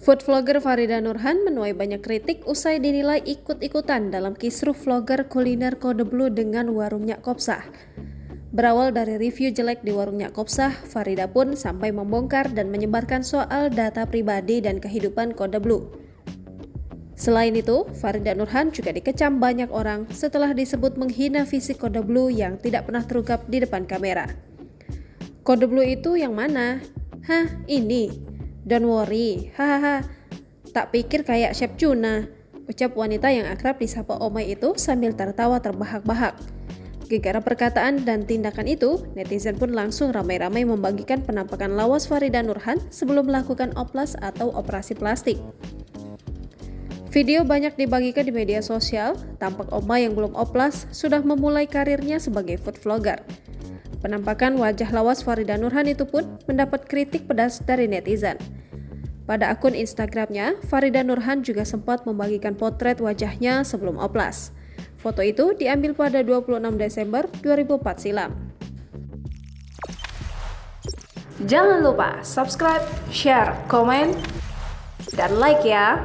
Food vlogger Farida Nurhan menuai banyak kritik usai dinilai ikut-ikutan dalam kisruh vlogger kuliner Kode Blue dengan warung Nyak Kopsah. Berawal dari review jelek di warung Nyak Kopsah, Farida pun sampai membongkar dan menyebarkan soal data pribadi dan kehidupan Kode Blue. Selain itu, Farida Nurhan juga dikecam banyak orang setelah disebut menghina fisik Kode Blue yang tidak pernah terungkap di depan kamera. Kode Blue itu yang mana? Hah, ini? Don't worry, hahaha. Tak pikir kayak Chef Cuna, ucap wanita yang akrab disapa Omay itu sambil tertawa terbahak-bahak. Gegara perkataan dan tindakan itu, netizen pun langsung ramai-ramai membagikan penampakan lawas Farida Nurhan sebelum melakukan oplas atau operasi plastik. Video banyak dibagikan di media sosial, tampak Omay yang belum oplas sudah memulai karirnya sebagai food vlogger. Penampakan wajah lawas Farida Nurhan itu pun mendapat kritik pedas dari netizen. Pada akun Instagramnya, Farida Nurhan juga sempat membagikan potret wajahnya sebelum oplas. Foto itu diambil pada 26 Desember 2004 silam. Jangan lupa subscribe, share, komen, dan like ya!